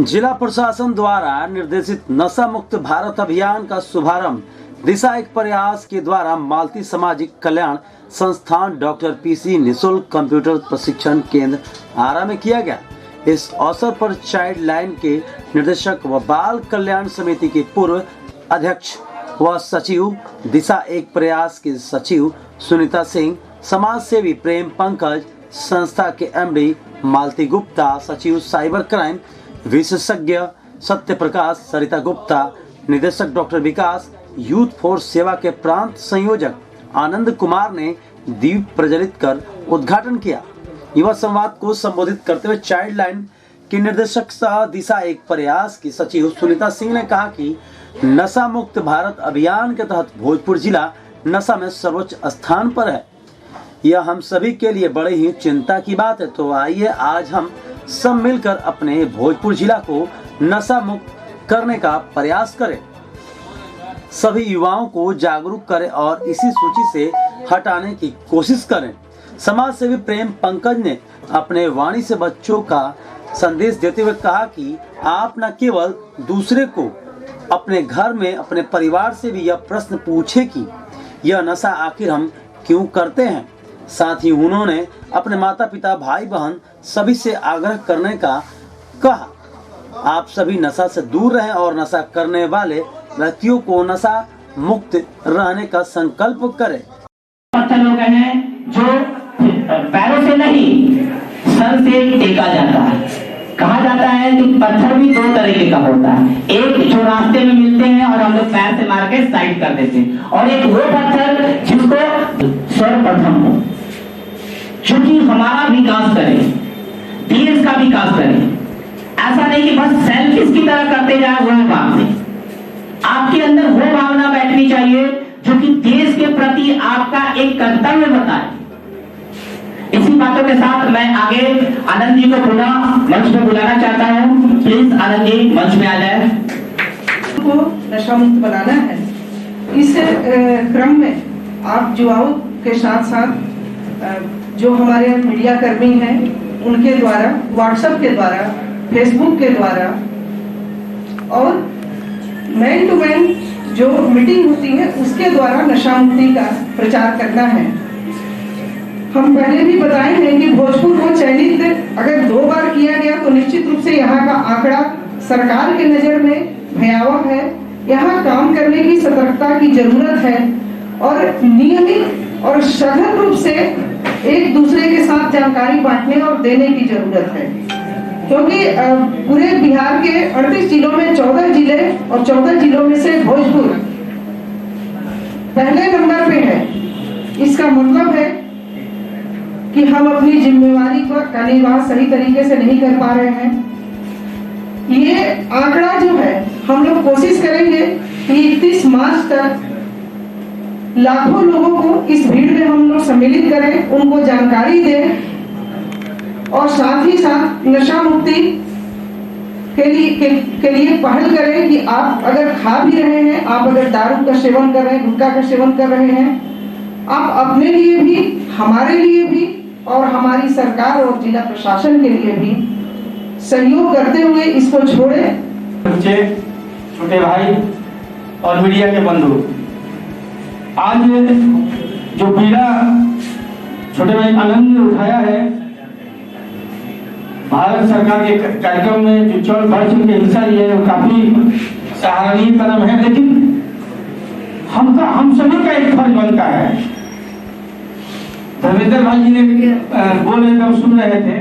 जिला प्रशासन द्वारा निर्देशित नशा मुक्त भारत अभियान का शुभारंभ दिशा एक प्रयास के द्वारा मालती सामाजिक कल्याण संस्थान डॉक्टर पीसी निशुल्क कंप्यूटर प्रशिक्षण केंद्र आरा में किया गया। इस अवसर पर चाइल्ड लाइन के निर्देशक व बाल कल्याण समिति के पूर्व अध्यक्ष व सचिव, दिशा एक प्रयास के सचिव सुनीता सिंह, समाज सेवी प्रेम पंकज, संस्था के एमडी मालती गुप्ता, सचिव साइबर क्राइम विशेषज्ञ सत्य प्रकाश, सरिता गुप्ता, निदेशक डॉक्टर विकास, यूथ फोर्स सेवा के प्रांत संयोजक आनंद कुमार ने दीप प्रज्वलित कर उद्घाटन किया। युवा संवाद को संबोधित करते हुए चाइल्ड लाइन के निर्देशक सह दिशा एक प्रयास की सचिव सुनीता सिंह ने कहा कि नशा मुक्त भारत अभियान के तहत भोजपुर जिला नशा में सर्वोच्च स्थान पर है। यह हम सभी के लिए बड़े ही चिंता की बात है। तो आइए आज हम सब मिलकर अपने भोजपुर जिला को नशा मुक्त करने का प्रयास करें, सभी युवाओं को जागरूक करें और इसी सूची से हटाने की कोशिश करें। समाज सेवी प्रेम पंकज ने अपने वाणी से बच्चों का संदेश देते हुए कहा कि आप न केवल दूसरे को, अपने घर में अपने परिवार से भी यह प्रश्न पूछे कि यह नशा आखिर हम क्यों करते हैं। साथ ही उन्होंने अपने माता पिता, भाई बहन सभी से आग्रह करने का कहा, आप सभी नशा से दूर रहें और नशा करने वाले व्यक्तियों को नशा मुक्त रहने का संकल्प करें। पत्थर लोग हैं जो पैरों से नहीं सर से टेका जाता है। कहा जाता है कि पत्थर भी दो तरीके का होता है, एक जो रास्ते में मिलते हैं और हम लोग पैर से मार के साइड कर देते हैं, और एक वो पत्थर जिसको सर्वप्रथम हो, क्योंकि हमारा विकास करे, देश का विकास करे। ऐसा नहीं कि बस सेल्फिश की तरह करते जाए, वो बात नहीं। आपके अंदर वो भावना बैठनी चाहिए जो कि देश के प्रति आपका एक कर्तव्य बताए। इसी बातों के साथ मैं आगे आनंद जी को पुनः मंच पे बुलाना चाहता हूँ। प्लीज आनंद जी मंच में आ जाए। को नशा मुक्त बनाना है। इस क्रम में आप युवाओं के साथ साथ जो हमारे मीडिया कर्मी हैं उनके द्वारा, व्हाट्सएप के द्वारा, फेसबुक के द्वारा और मैन टू मैन जो मीटिंग होती है उसके द्वारा नशा मुक्ति का प्रचार करना है। हम पहले भी बताए हैं कि भोजपुर को चयनित अगर 2 बार किया गया तो निश्चित रूप से यहाँ का आंकड़ा सरकार के नजर में भयावह है। यहाँ काम करने की सतर्कता की जरूरत है और नियमित और सघन रूप से एक दूसरे के साथ जानकारी बांटने और देने की जरूरत है, क्योंकि पूरे बिहार के 38 जिलों में 14 जिले और 14 जिलों में से भोजपुर पहले नंबर पे है। इसका मतलब है कि हम अपनी जिम्मेवारी का निर्वाह सही तरीके से नहीं कर पा रहे हैं। ये आंकड़ा जो है हम लोग कोशिश करेंगे कि 31 मार्च तक लाखों लोगों को इस भीड़ में हम लोग सम्मिलित करें, उनको जानकारी दें और साथ ही साथ नशा मुक्ति के लिए पहल करें कि आप अगर खा भी रहे हैं, आप अगर दारू का सेवन कर रहे हैं, गुटखा का सेवन कर रहे हैं, आप अपने लिए भी, हमारे लिए भी और हमारी सरकार और जिला प्रशासन के लिए भी सहयोग करते हुए इसको छोड़ें। बच्चे, छोटे भाई और मीडिया के बंधु, आज जो पीड़ा छोटे भाई आनंद ने उठाया है, भारत सरकार के कार्यक्रम में जो 14 वर्ष के हिस्सा लिया है वो काफी सराहनीय कदम है, लेकिन हम सभी का एक फर्ज बनता है। धर्मेंद्र भाई जी ने बोल रहे थे, हम सुन रहे थे।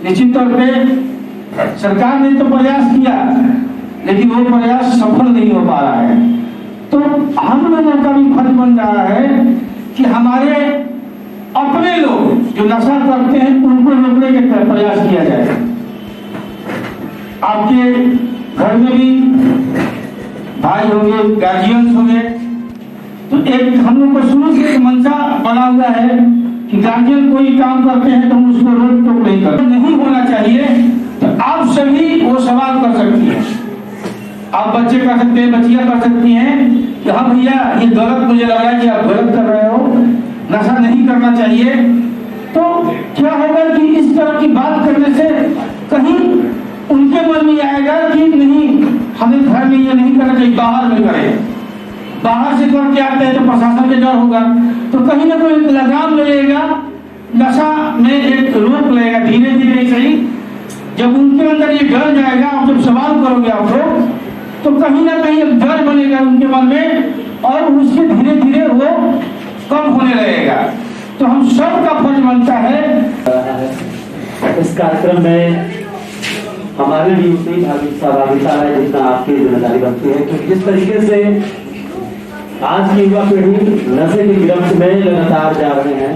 निश्चित तौर पे सरकार ने तो प्रयास किया, लेकिन वो प्रयास सफल नहीं हो पा रहा है। तो हम लोगों का भी फर्ज बन रहा है कि हमारे अपने लोग जो नशा करते हैं उनको रोकने का प्रयास किया जाए। आपके घर में भी भाई होंगे, गार्जियंस होंगे, तो एक हम लोग को शुरू से एक मंशा बना हुआ है कि गार्जियन कोई काम करते हैं तो हम उसको रोक टोक नहीं करते, नहीं होना चाहिए। तो आप सभी वो सवाल कर सकती हैं, आप बच्चे कर सकते हैं, बच्चियां कर सकती हैं कि हाँ भैया ये गलत, मुझे लग रहा है कि आप गलत कर रहे हो, नशा नहीं करना चाहिए। तो क्या होगा कि इस तरह की बात करने से कहीं उनके मन में जाएगा कि नहीं हमें घर में ये नहीं करना चाहिए, बाहर में करें। बाहर से करके आते हैं तो प्रशासन के डर होगा, तो कहीं ना कोई लगाम लगेगा, नशा में एक रोक लगेगा धीरे धीरे सही। जब उनके अंदर ये डर जाएगा, आप जब सवाल करोगे आप लोग, तो कहीं ना कहीं एक डर बनेगा उनके मन में और उससे धीरे धीरे वो कम होने लगेगा। तो हम सबका फर्ज बनता है। इस कार्यक्रम में हमारे भी उतनी सहभागिता है जितना आपकी जिम्मेदारी बनती है, क्योंकि जिस तरीके से आज की युवा पीढ़ी नशे की गिरफ्त में लगातार जा रहे हैं,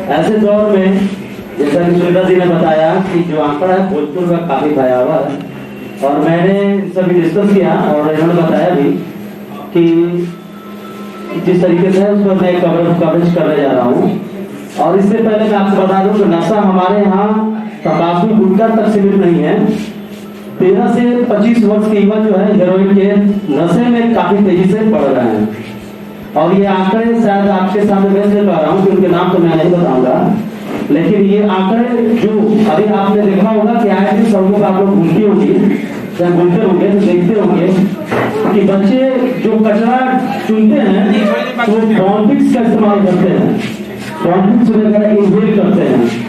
ऐसे दौर में जैसा कि सुनीता जी ने बताया कि जो आंकड़ा है भोजपुर का काफी भयावह है, और मैंने सभी डिस्कस किया और इन्होंने बताया भी कि जिस तरीके से उस पर मैं कवरेज करने जा रहा हूँ। और इससे पहले मैं आपको बता दूं कि नशा हमारे यहाँ तंबाकू गुटखा तक सीमित नहीं है। 13 से 25 वर्ष के युवा जो है हेरोइन के नशे में काफी तेजी से बढ़ रहे हैं, और ये आंकड़े शायद आपके सामने मैं से कह रहा हूँ कि उनके नाम तो मैं नहीं बताऊंगा, लेकिन ये आंकड़े जो अभी आपने देखा होगा कि आए दिन सड़कों पर आप लोग घूमती होगी या घूमते होंगे तो देखते होंगे कि बच्चे जो कचरा चुनते हैं तो बॉन्डिक्स का इस्तेमाल करते हैं, बॉन्डिक्स वगैरह इन्हेल करते हैं।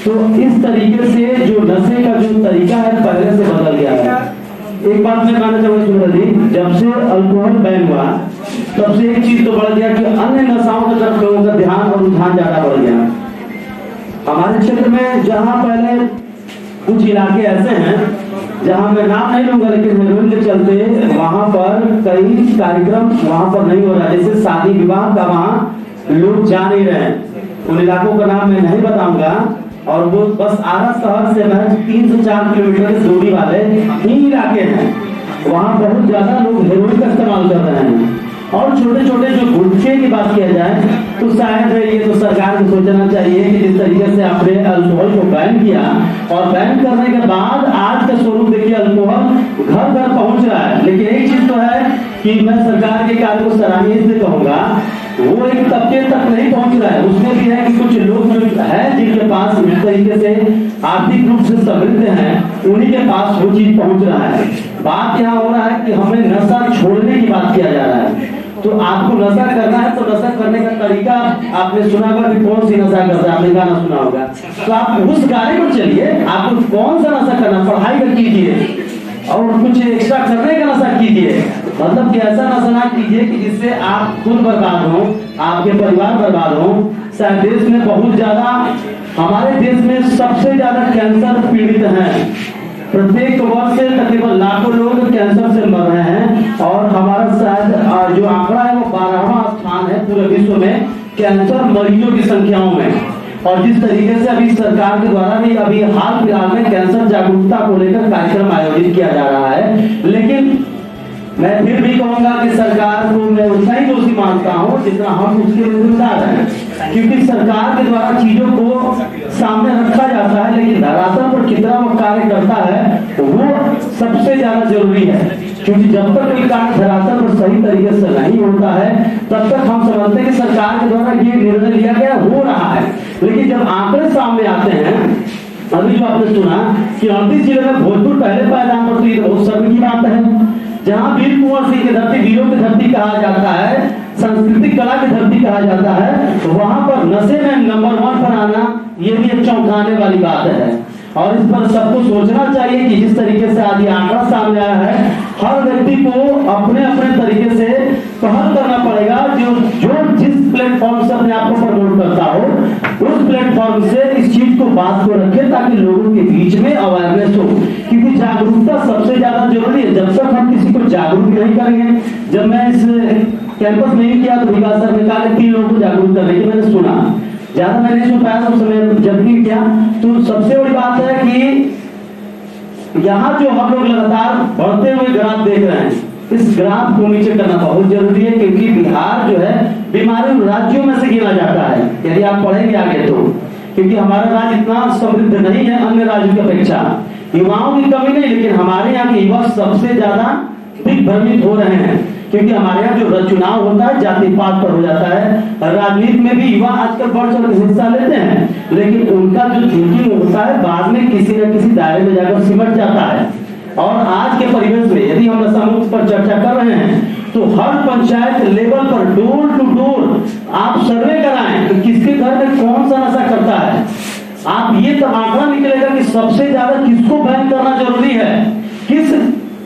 तो इस तरीके से जो नशे का जो तरीका है पहले से बदल गया है। एक बात मैं कहना चाहूंगा सुनीता जी, जब से अल्कोहल बैन हुआ तब से एक चीज तो बढ़ गया कि अन्य नशाओं की तरफ लोगों का ध्यान और रुझान ज्यादा बढ़ गया। हमारे क्षेत्र में जहाँ पहले कुछ इलाके ऐसे हैं जहाँ मैं नाम नहीं लूंगा, लेकिन हेरोइन के चलते वहां पर कई कार्यक्रम वहां पर नहीं हो रहा, जैसे शादी विवाह का वहां लोग जा नहीं रहे। उन इलाकों का नाम मैं नहीं बताऊंगा, और वो बस आरा शहर से महज 3 से 4 किलोमीटर की दूरी वाले ही इलाके हैं। वहाँ बहुत ज्यादा लोग हेरोइन का इस्तेमाल कर रहे हैं। और छोटे छोटे जो गुटखे की बात किया जाए तो शायद ये तो सरकार को सोचना चाहिए कि जिस तरीके से आपने अल्कोहल को बैन किया, और बैन करने के बाद आज का स्वरूप देखिए, अल्कोहल घर घर पहुंच रहा है। लेकिन एक चीज तो है कि मैं सरकार के कार्य को सराहनीय से कहूंगा, वो एक तबके तक नहीं पहुंच रहा है। उसमें भी है कि कुछ लोग जो है जिनके पास इस तरीके से आर्थिक रूप से समृद्ध हैं, उन्हीं के पास वो चीज पहुंच रहा है। बात यहाँ हो रहा है कि हमें नशा छोड़ने की बात किया जा रहा है। तो आपको नशा करना है तो नशा करने का तरीका आपने सुना होगा कि कौन सी नशा करता है, आपने गाना सुना होगा, तो आप उस गाने पर चलिए। आपको कौन सा नशा करना, पढ़ाई का कीजिए और कुछ एक्स्ट्रा करने का नशा कीजिए, मतलब कि ऐसा नशा ना कीजिए कि जिससे आप खुद बर्बाद हो, आपके परिवार बर्बाद हो। शायद देश में बहुत ज्यादा, हमारे देश में सबसे ज्यादा कैंसर पीड़ित हैं। प्रत्येक वर्ष से तकरीबन लाखों लोग कैंसर से मर रहे हैं, और हमारा शायद जो आंकड़ा है वो 12वां स्थान है पूरे विश्व में कैंसर मरीजों की संख्याओं में। और जिस तरीके से अभी सरकार के द्वारा भी अभी हाल फिलहाल में कैंसर जागरूकता को लेकर कार्यक्रम आयोजित किया जा रहा है, लेकिन मैं फिर भी कहूंगा कि सरकार को मैं उतना ही दोषी मानता हूं जितना हम उसके जिम्मेदार हैं, क्योंकि सरकार के द्वारा चीजों को सामने रखा जाता है, लेकिन धरातल पर कितना वो कार्य करता है वो सबसे ज्यादा जरूरी है। क्योंकि जब तक कोई कार्य धरातल पर सही तरीके से नहीं होता है तब तक हम समझते हैं कि सरकार के द्वारा ये निर्णय लिया गया हो रहा है, लेकिन जब आंकड़े सामने आते हैं, अभी जो आपने सुना कि 38 जिले में भोजपुर पहले पायदान पर, तो ये बहुत शर्म की बात है। जहाँ वीर कुंवर सिंह की धरती, वीरों की धरती कहा जाता है, सांस्कृतिक कला की धरती कहा जाता है, तो वहां पर नशे में नंबर 1 पर आना ये भी एक चौंकाने वाली बात है। और इस पर सबको सोचना चाहिए कि जिस तरीके से आज आंकड़ा सामने आया है, हर व्यक्ति को अपने अपने तरीके से पहल करना पड़ेगा। जो जिस प्लेटफॉर्म से अपने आप को प्रमोट करता हो उस प्लेटफॉर्म से इस चीज को बात को रखे, ताकि लोगों के बीच में अवेयरनेस हो, क्योंकि जागरूकता सबसे ज्यादा जरूरी है। जब तक हम किसी को जागरूक नहीं करेंगे, जब मैं इस कैंपस में ही किया तो विकास सर ने कहा 3 लोगों को जागरूक करने की, मैंने सुना, ज्यादा मैंने सुन पाया उस समय जब भी किया। तो सबसे बड़ी बात है कि यहाँ जो हम लोग लगातार बढ़ते हुए ग्राफ देख रहे हैं, इस ग्राफ को नीचे करना बहुत जरूरी है, क्योंकि बिहार जो है बीमारी राज्यों में से गिना जाता है यदि आप पढ़ेंगे आगे तो, क्योंकि हमारा राज्य इतना समृद्ध नहीं है अन्य राज्यों की अपेक्षा। युवाओं की कमी नहीं, लेकिन हमारे यहाँ के युवा सबसे ज्यादा दिग्भ्रमित हो रहे हैं, क्योंकि हमारे यहाँ जो चुनाव होता है जाति पात पर हो जाता है। राजनीति में भी युवा आजकल बढ़ चढ़ के हिस्सा लेते हैं, लेकिन उनका जो थिंकिंग होता है बाद में किसी न किसी दायरे में जाकर सिमट जाता है। और आज के परिवेश में यदि हम नशा मुक्त पर चर्चा कर रहे हैं तो हर पंचायत लेवल पर डोर टू डोर आप सर्वे कराएं कि किसके घर में कौन सा नशा करता है। आप ये तब आंकड़ा निकलेगा कि सबसे ज्यादा किसको बैन करना जरूरी है, किस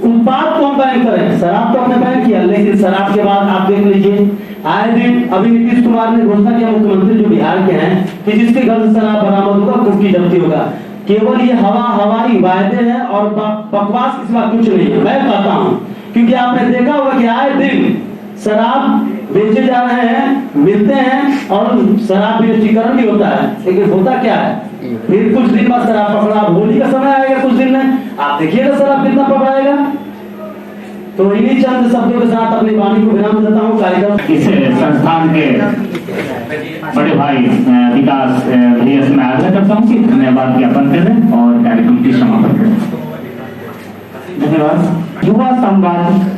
उत्पाद को हम बैन करें। शराब तो हमने बैन किया, लेकिन शराब के बाद आप देख लीजिए आए दिन अभी नीतीश कुमार ने घोषणा किया, मुख्यमंत्री जो बिहार के हैं, कि जिसके घर से शराब बरामद होगा कुर्की जब्ती होगा। केवल ये हवाई वायदे हैं और बकवास इस बात कुछ नहीं है। मैं कहता हूं क्योंकि आपने देखा होगा कि आए दिन शराब बेचे जा रहे हैं, मिलते हैं और शराब विनिष्टीकरण भी होता है, लेकिन होता क्या है फिर कुछ दिन बाद शराब पकड़ा। होली का समय आएगा कुछ दिन में, आप देखिएगा शराब कितना पकड़ाएगा। तो इन्हीं चंद शब्दों के साथ अपनी वाणी को विराम देता हूँ। कार्यक्रम इस संस्थान के बड़े भाई विकास भैया से मैं आग्रह करता हूँ कि धन्यवाद ज्ञापन करें और कार्यक्रम की समापन करें। धन्यवाद। युवा संवाद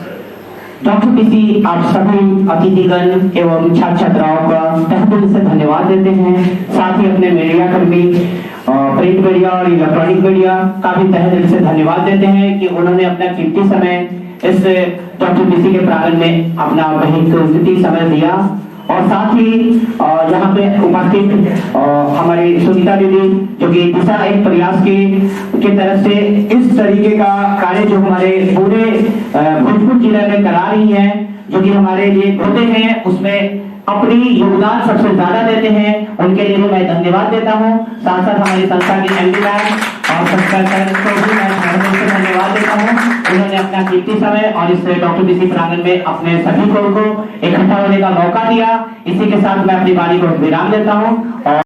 डॉक्टर पीसी आप सभी अतिथिगण एवं छात्र छात्राओं का तहे दिल से धन्यवाद देते हैं। साथ ही अपने मीडिया कर्मी प्रिंट मीडिया और इलेक्ट्रॉनिक मीडिया का भी तहे दिल से धन्यवाद देते हैं कि उन्होंने अपना कीमती समय इस डॉक्टर पीसी के प्रांगण में अपना कीमती समय दिया। और साथ ही यहाँ पे उपस्थित हमारी सुनीता दीदी जो कि दिशा एक प्रयास की तरफ से इस तरीके का कार्य जो हमारे पूरे भोजपुर जिले में करा रही हैं, जो कि हमारे लिए होते हैं उसमें अपनी योगदान सबसे ज्यादा देते हैं, उनके लिए मैं धन्यवाद देता हूँ। साथ साथ हमारी संस्था के एमडी मैम और को भी मैं धन्यवाद देता हूँ। उन्होंने अपना कीमती समय और इस डॉक्टर पीसी प्रांगण में अपने सभी को इकट्ठा होने का मौका दिया। इसी के साथ मैं अपनी वाणी को विराम देता हूँ और